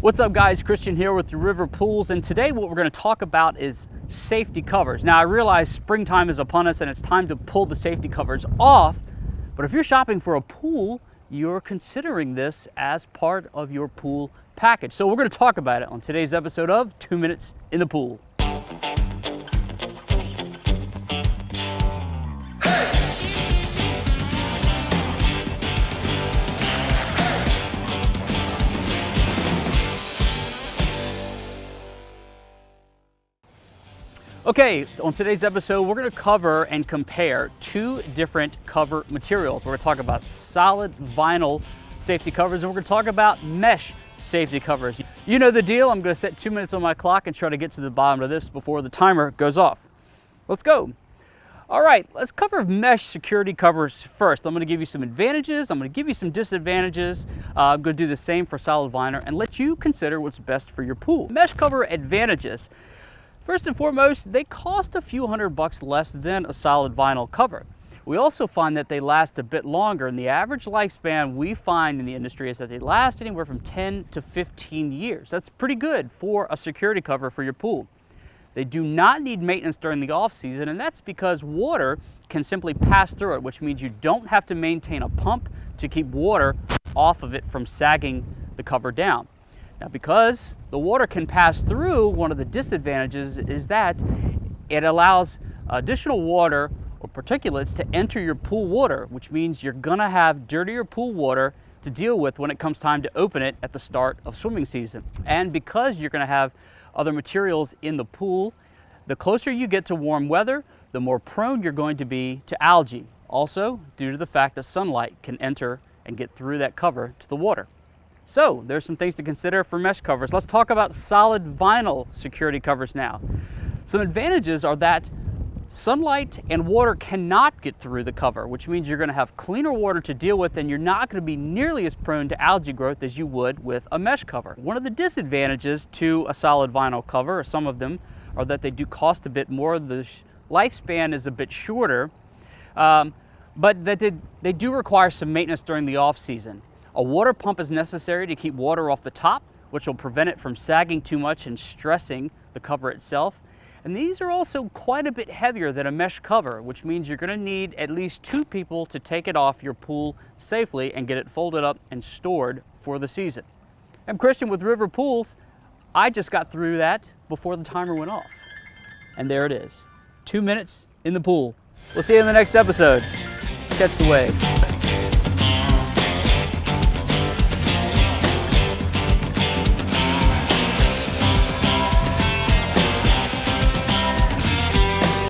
What's up guys, Christian here with the River Pools, and today what we're going to talk about is safety covers. Now I realize springtime is upon us and it's time to pull the safety covers off, but if you're shopping for a pool, you're considering this as part of your pool package. So we're going to talk about it on today's episode of 2 Minutes in the Pool. Okay, on today's episode, we're going to cover and compare two different cover materials. We're going to talk about solid vinyl safety covers, and we're going to talk about mesh safety covers. You know the deal. I'm going to set 2 minutes on my clock and try to get to the bottom of this before the timer goes off. Let's go. All right, let's cover mesh security covers first. I'm going to give you some advantages. I'm going to give you some disadvantages. I'm going to do the same for solid vinyl and let you consider what's best for your pool. Mesh cover advantages. First and foremost, they cost a few $100 less than a solid vinyl cover. We also find that they last a bit longer, and the average lifespan we find in the industry is that they last anywhere from 10 to 15 years. That's pretty good for a security cover for your pool. They do not need maintenance during the off season, and that's because water can simply pass through it, which means you don't have to maintain a pump to keep water off of it from sagging the cover down. Now, because the water can pass through, one of the disadvantages is that it allows additional water or particulates to enter your pool water, which means you're gonna have dirtier pool water to deal with when it comes time to open it at the start of swimming season. And because you're gonna have other materials in the pool, the closer you get to warm weather, the more prone you're going to be to algae. Also, due to the fact that sunlight can enter and get through that cover to the water. So there's some things to consider for mesh covers. Let's talk about solid vinyl security covers now. Some advantages are that sunlight and water cannot get through the cover, which means you're going to have cleaner water to deal with, and you're not going to be nearly as prone to algae growth as you would with a mesh cover. One of the disadvantages to a solid vinyl cover, or some of them, are that they do cost a bit more. The lifespan is a bit shorter, but that they do require some maintenance during the off season. A water pump is necessary to keep water off the top, which will prevent it from sagging too much and stressing the cover itself. And these are also quite a bit heavier than a mesh cover, which means you're going to need at least 2 people to take it off your pool safely and get it folded up and stored for the season. I'm Christian with River Pools. I just got through that before the timer went off. And there it is, 2 minutes in the pool. We'll see you in the next episode. Catch the wave.